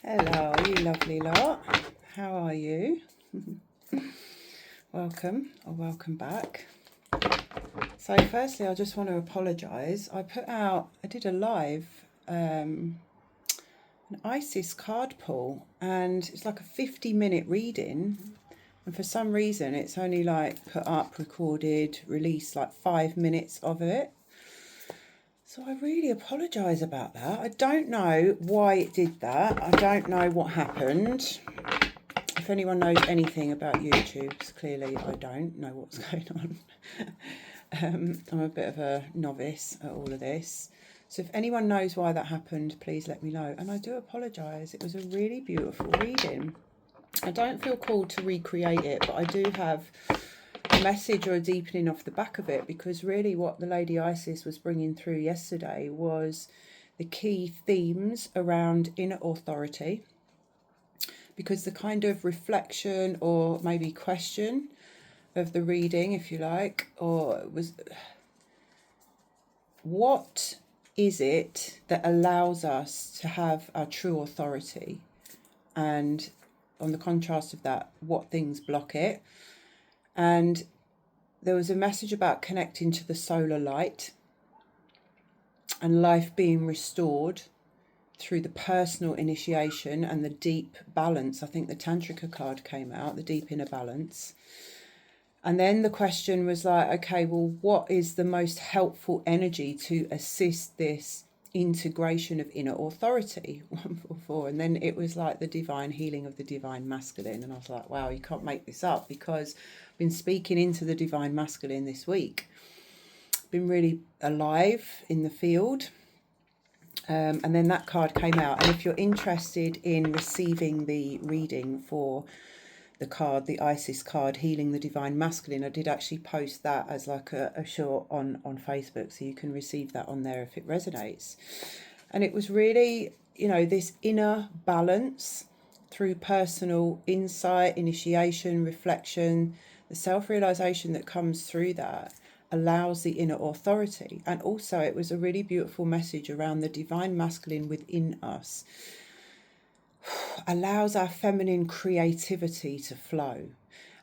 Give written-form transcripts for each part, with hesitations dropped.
Hello, you lovely lot. How are you? Welcome or welcome back. So firstly, I just want to apologise. I did a live, an ISIS card pull, and it's like a 50-minute reading. And for some reason, it's only like put up, recorded, released like 5 minutes of it. So I really apologise about that. I don't know why it did that. I don't know what happened. If anyone knows anything about YouTube, because clearly I don't know what's going on. I'm a bit of a novice at all of this. So if anyone knows why that happened, please let me know. And I do apologise. It was a really beautiful reading. I don't feel called to recreate it, but I do have a message or a deepening off the back of it, because really what the Lady Isis was bringing through yesterday was the key themes around inner authority, because the kind of reflection or maybe question of the reading, if you like, or was, what is it that allows us to have our true authority? And on the contrast of that, what things block it? And there was a message about connecting to the solar light and life being restored through the personal initiation and the deep balance. I think the Tantrika card came out, the deep inner balance. And then the question was like, okay, well, what is the most helpful energy to assist this integration of inner authority? 144. And then it was like the divine healing of the divine masculine. And I was like, wow, you can't make this up, because I've been speaking into the divine masculine this week. Been really alive in the field. And then that card came out. And if you're interested in receiving the reading for the card, the Isis card, Healing the Divine Masculine, I did actually post that as like a short on Facebook, so you can receive that on there if it resonates. And it was really, this inner balance through personal insight, initiation, reflection, the self-realization that comes through that allows the inner authority. And also it was a really beautiful message around the divine masculine within us allows our feminine creativity to flow.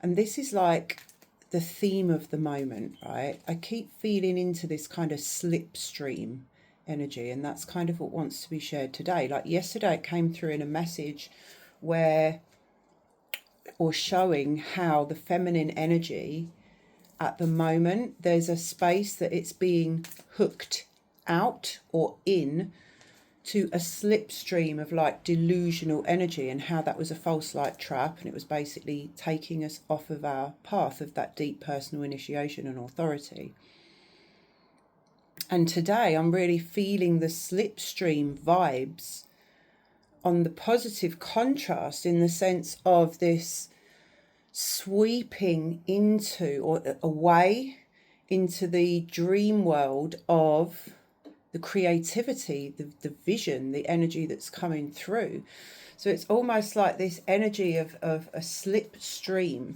And this is like the theme of the moment, right? I keep feeling into this kind of slipstream energy, and that's kind of what wants to be shared today. Like yesterday it came through in a message where, or showing how the feminine energy at the moment, there's a space that it's being hooked out or in to a slipstream of like delusional energy, and how that was a false light trap, and it was basically taking us off of our path of that deep personal initiation and authority. And today I'm really feeling the slipstream vibes on the positive contrast, in the sense of this sweeping into or away into the dream world of the creativity, the vision, the energy that's coming through. So it's almost like this energy of a slipstream,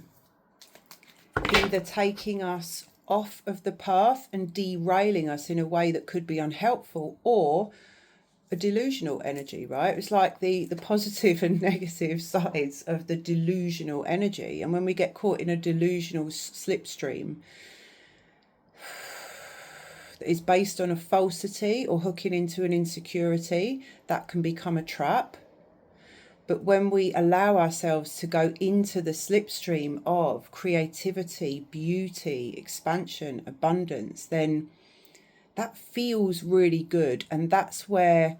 either taking us off of the path and derailing us in a way that could be unhelpful, or a delusional energy, right? It's like the positive and negative sides of the delusional energy. And when we get caught in a delusional slipstream that is based on a falsity or hooking into an insecurity, that can become a trap. But when we allow ourselves to go into the slipstream of creativity, beauty, expansion, abundance, then that feels really good. And that's where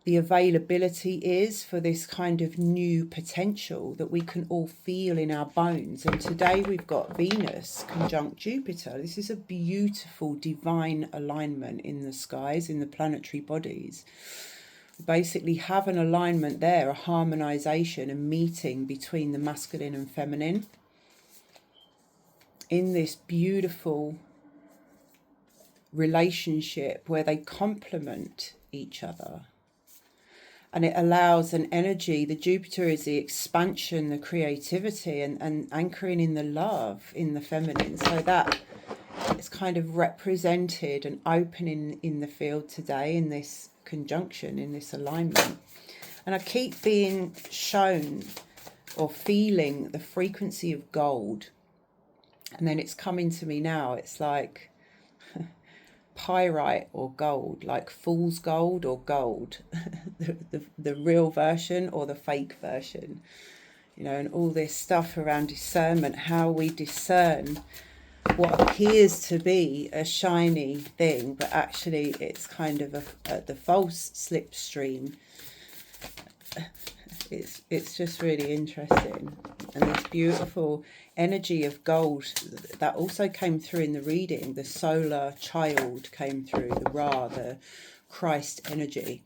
the availability is for this kind of new potential that we can all feel in our bones. And today we've got Venus conjunct Jupiter. This is a beautiful divine alignment in the skies, in the planetary bodies. We basically have an alignment there, a harmonization, a meeting between the masculine and feminine in this beautiful relationship where they complement each other. And it allows an energy. The Jupiter is the expansion, the creativity, and anchoring in the love in the feminine. So that is kind of represented and opening in the field today in this conjunction, in this alignment. And I keep being shown or feeling the frequency of gold. And then it's coming to me now. It's like pyrite or gold, like fool's gold or gold, the real version or the fake version, you know, and all this stuff around discernment, how we discern what appears to be a shiny thing, but actually it's kind of the false slipstream. It's just really interesting. And this beautiful energy of gold that also came through in the reading. The solar child came through, the Ra, the Christ energy.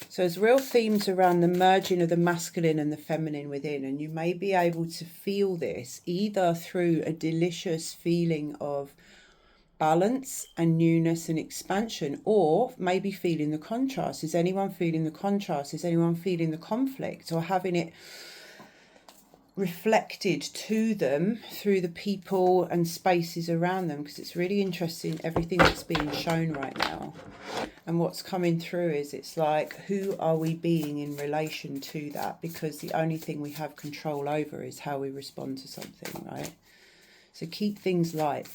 So there's real themes around the merging of the masculine and the feminine within, and you may be able to feel this either through a delicious feeling of balance and newness and expansion, or maybe feeling the contrast. Is anyone feeling the contrast? Is anyone feeling the conflict, or having it reflected to them through the people and spaces around them? Because it's really interesting, everything that's being shown right now. And what's coming through is, it's like, who are we being in relation to that? Because the only thing we have control over is how we respond to something, right? So keep things light.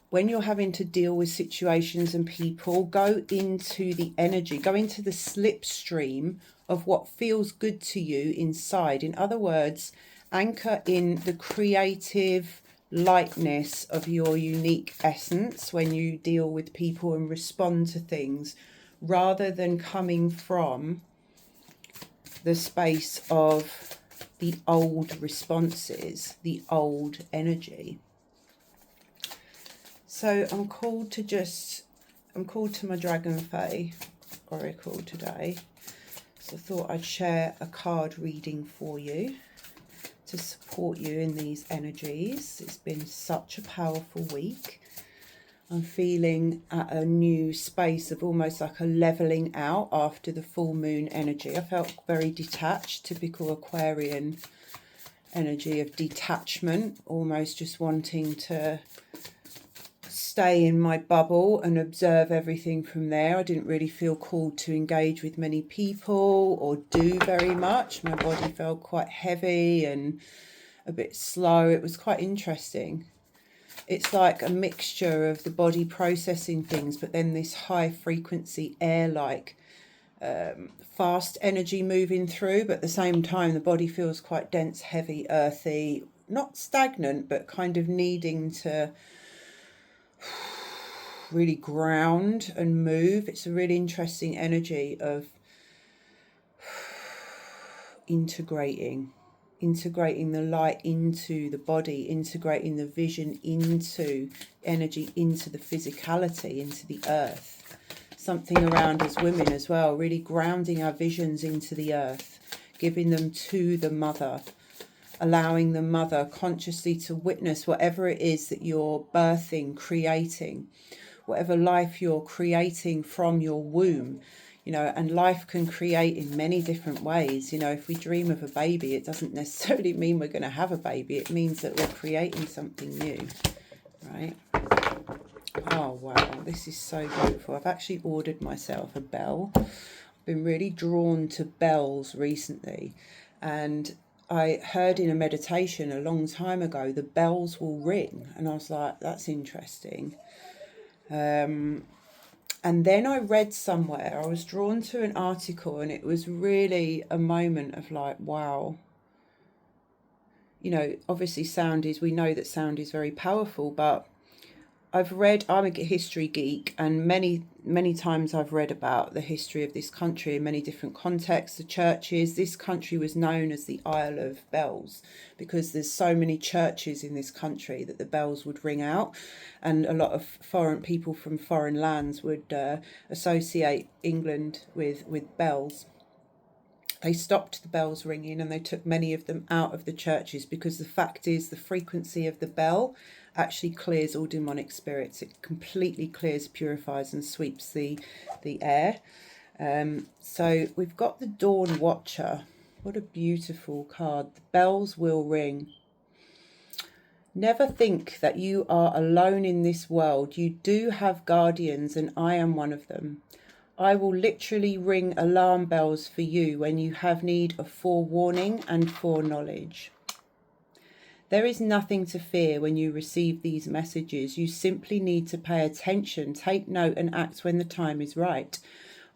When you're having to deal with situations and people, go into the energy, go into the slipstream of what feels good to you inside. In other words, anchor in the creative lightness of your unique essence when you deal with people and respond to things, rather than coming from the space of the old responses, the old energy. So I'm called to my Dragonfae oracle today. So I thought I'd share a card reading for you to support you in these energies. It's been such a powerful week. I'm feeling at a new space of almost like a leveling out after the full moon energy. I felt very detached, typical Aquarian energy of detachment, almost just wanting to stay in my bubble and observe everything from there. I didn't really feel called to engage with many people or do very much. My body felt quite heavy and a bit slow. It was quite interesting. It's like a mixture of the body processing things, but then this high frequency air-like fast energy moving through, but at the same time the body feels quite dense, heavy, earthy, not stagnant, but kind of needing to really ground and move. It's a really interesting energy of integrating the light into the body, integrating the vision into energy, into the physicality, into the earth. Something around as women as well, really grounding our visions into the earth, giving them to the mother, allowing the mother consciously to witness whatever it is that you're birthing, creating, whatever life you're creating from your womb, you know. And life can create in many different ways. You know, if we dream of a baby, it doesn't necessarily mean we're going to have a baby. It means that we're creating something new, right? Oh, wow, this is so beautiful. I've actually ordered myself a bell. I've been really drawn to bells recently, and I heard in a meditation a long time ago, the bells will ring. And I was like, that's interesting. And then I read somewhere, I was drawn to an article, and it was really a moment of like, wow. You know, obviously we know that sound is very powerful, but I'm a history geek, and many times I've read about the history of this country in many different contexts, the churches. This country was known as the Isle of Bells because there's so many churches in this country that the bells would ring out, and a lot of foreign people from foreign lands would associate England with bells. They stopped the bells ringing and they took many of them out of the churches, because the fact is the frequency of the bell actually clears all demonic spirits. It completely clears, purifies and sweeps the air. So we've got the Dawn Watcher. What a beautiful card. The bells will ring. Never think that you are alone in this world. You do have guardians, and I am one of them. I will literally ring alarm bells for you when you have need of forewarning and foreknowledge. There is nothing to fear when you receive these messages. You simply need to pay attention, take note, and act when the time is right.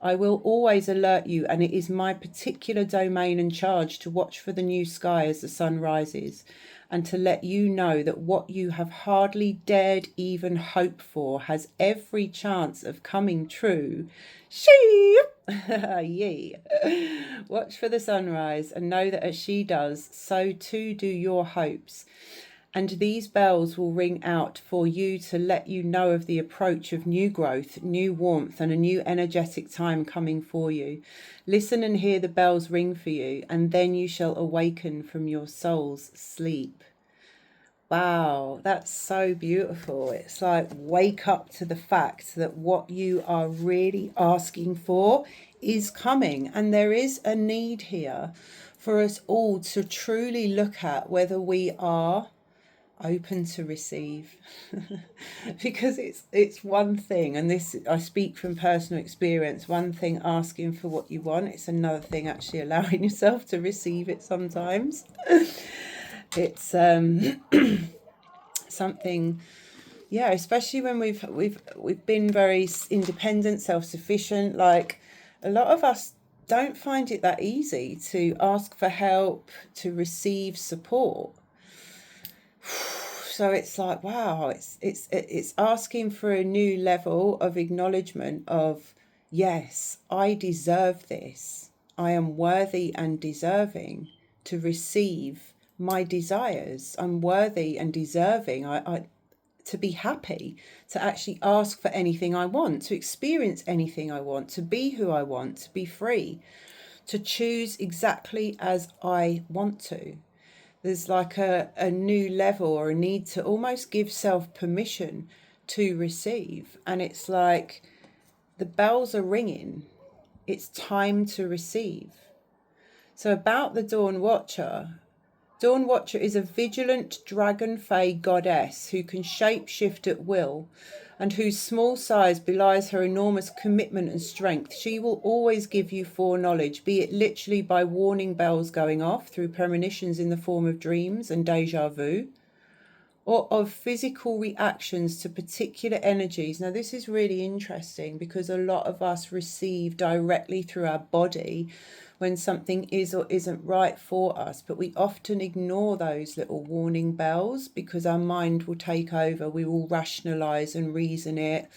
I will always alert you, and it is my particular domain and charge to watch for the new sky as the sun rises, and to let you know that what you have hardly dared even hope for has every chance of coming true. Yee. Watch for the sunrise and know that as she does, so too do your hopes. And these bells will ring out for you to let you know of the approach of new growth, new warmth, and a new energetic time coming for you. Listen and hear the bells ring for you, and then you shall awaken from your soul's sleep. Wow, that's so beautiful. It's like, wake up to the fact that what you are really asking for is coming. And there is a need here for us all to truly look at whether we are open to receive. Because it's one thing, and this, I speak from personal experience, one thing asking for what you want, it's another thing actually allowing yourself to receive it sometimes. It's something, yeah, especially when we've been very independent, self-sufficient. Like, a lot of us don't find it that easy to ask for help, to receive support. So it's like, wow, it's asking for a new level of acknowledgement of, yes, I deserve this. I am worthy and deserving to receive my desires. I'm worthy and deserving to be happy, to actually ask for anything I want, to experience anything I want, to be who I want, to be free, to choose exactly as I want to. There's like a new level, or a need to almost give self permission to receive. And it's like the bells are ringing. It's time to receive. So about the Dawn Watcher. Dawn Watcher is a vigilant Dragonfae goddess who can shape-shift at will, and whose small size belies her enormous commitment and strength. She will always give you foreknowledge, be it literally by warning bells going off through premonitions in the form of dreams and deja vu, or of physical reactions to particular energies. Now, this is really interesting because a lot of us receive directly through our body when something is or isn't right for us, but we often ignore those little warning bells because our mind will take over. We will rationalize and reason it.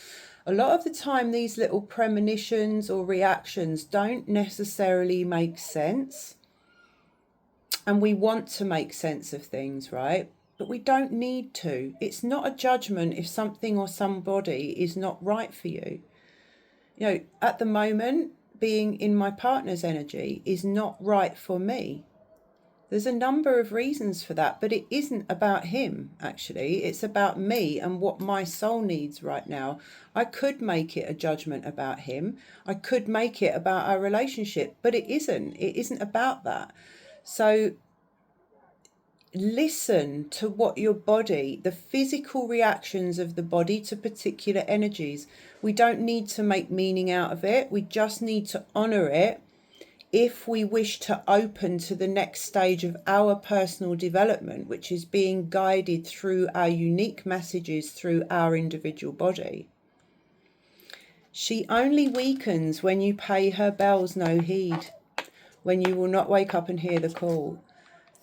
A lot of the time, these little premonitions or reactions don't necessarily make sense, and we want to make sense of things, right? But we don't need to. It's not a judgment if something or somebody is not right for you. You know, at the moment, being in my partner's energy is not right for me. There's a number of reasons for that, but it isn't about him, actually. It's about me and what my soul needs right now. I could make it a judgment about him. I could make it about our relationship, but it isn't. It isn't about that. So listen to what your body, the physical reactions of the body to particular energies. We don't need to make meaning out of it. We just need to honor it if we wish to open to the next stage of our personal development, which is being guided through our unique messages through our individual body. She only weakens when you pay her bells no heed, when you will not wake up and hear the call.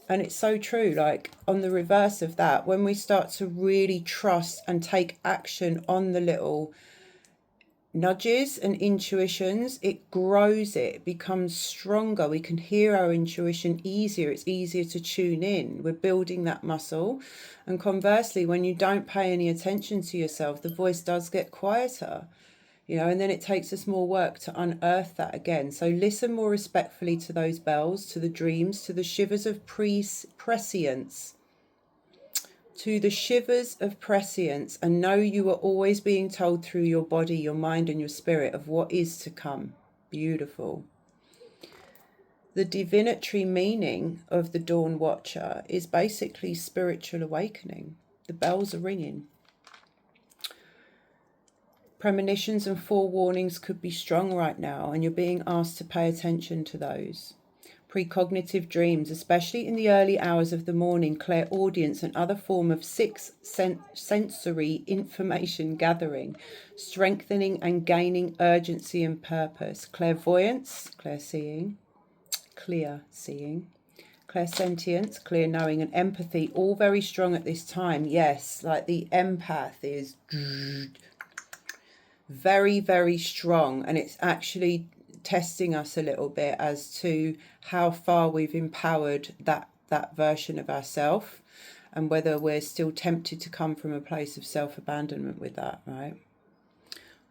And it's so true. Like, on the reverse of that, when we start to really trust and take action on the little nudges and intuitions, it grows, it becomes stronger. We can hear our intuition easier. It's easier to tune in. We're building that muscle. And conversely, when you don't pay any attention to yourself, the voice does get quieter. You know, and then it takes us more work to unearth that again. So listen more respectfully to those bells, to the dreams, to the shivers of prescience, to the shivers of prescience, and know you are always being told through your body, your mind, and your spirit of what is to come. Beautiful. The divinatory meaning of the Dawn Watcher is basically spiritual awakening. The bells are ringing. Premonitions and forewarnings could be strong right now, and you're being asked to pay attention to those. Precognitive dreams, especially in the early hours of the morning, clairaudience and other form of sensory information gathering, strengthening and gaining urgency and purpose. Clairvoyance, clear seeing, clairsentience, clear knowing, and empathy, all very strong at this time. Yes, like the empath is very, very strong, and it's actually testing us a little bit as to how far we've empowered that version of ourselves, and whether we're still tempted to come from a place of self-abandonment with that, right?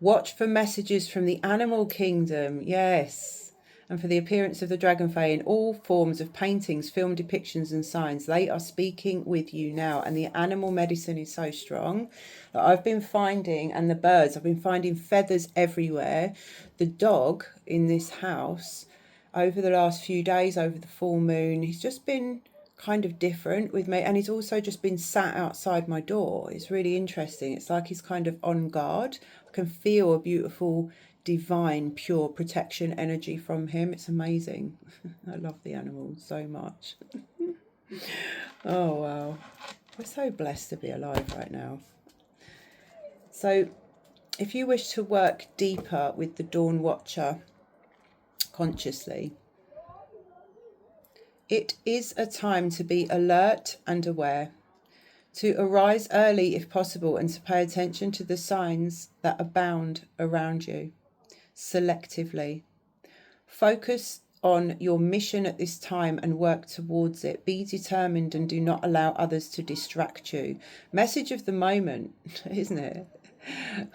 Watch for messages from the animal kingdom, yes, and for the appearance of the Dragonfae in all forms of paintings, film depictions and signs. They are speaking with you now, and the animal medicine is so strong that I've been finding, and the birds, I've been finding feathers everywhere. The dog in this house over the last few days, over the full moon, he's just been kind of different with me, and he's also just been sat outside my door. It's really interesting. It's like he's kind of on guard. I can feel a beautiful divine pure protection energy from him. It's amazing. I love the animals so much. Oh wow, we're so blessed to be alive right now. So if you wish to work deeper with the Dawn Watcher consciously, it is a time to be alert and aware, to arise early if possible, and to pay attention to the signs that abound around you selectively. Focus on your mission at this time and work towards it. Be determined and do not allow others to distract you. Message of the moment, isn't it?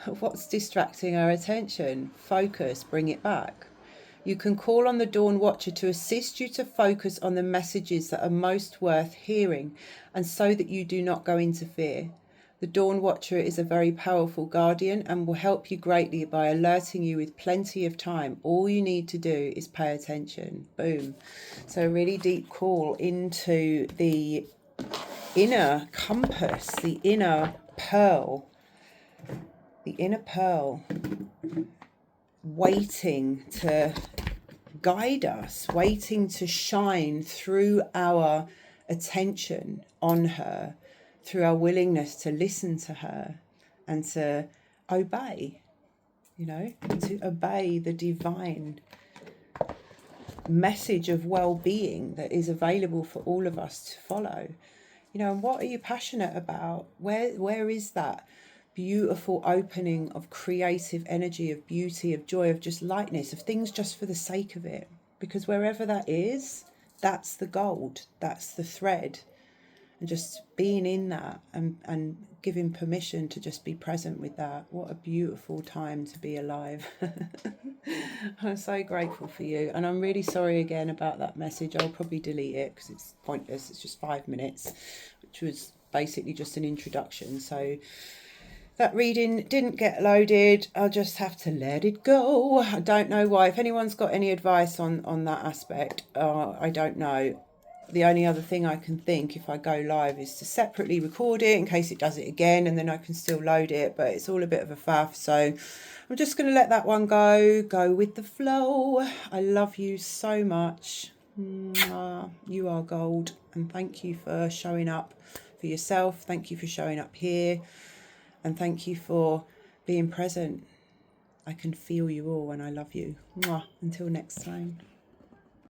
What's distracting our attention? Focus, bring it back. You can call on the Dawn Watcher to assist you to focus on the messages that are most worth hearing, and so that you do not go into fear. The Dawn Watcher is a very powerful guardian and will help you greatly by alerting you with plenty of time. All you need to do is pay attention. Boom. So a really deep call into the inner compass, the inner pearl. The inner pearl waiting to guide us, waiting to shine through our attention on her, through our willingness to listen to her and to obey, to obey the divine message of well-being that is available for all of us to follow. And what are you passionate about? Where is that beautiful opening of creative energy, of beauty, of joy, of just lightness, of things just for the sake of it? Because wherever that is, that's the gold, that's the thread. And just being in that and giving permission to just be present with that. What a beautiful time to be alive. I'm so grateful for you. And I'm really sorry again about that message. I'll probably delete it because it's pointless. It's just 5 minutes, which was basically just an introduction. So that reading didn't get loaded. I'll just have to let it go. I don't know why. If anyone's got any advice on that aspect, I don't know. The only other thing I can think if I go live is to separately record it in case it does it again, and then I can still load it, but it's all a bit of a faff. So I'm just going to let that one go with the flow. I love you so much. You are gold, and thank you for showing up for yourself. Thank you for showing up here, and thank you for being present. I can feel you all and I love you. Until next time.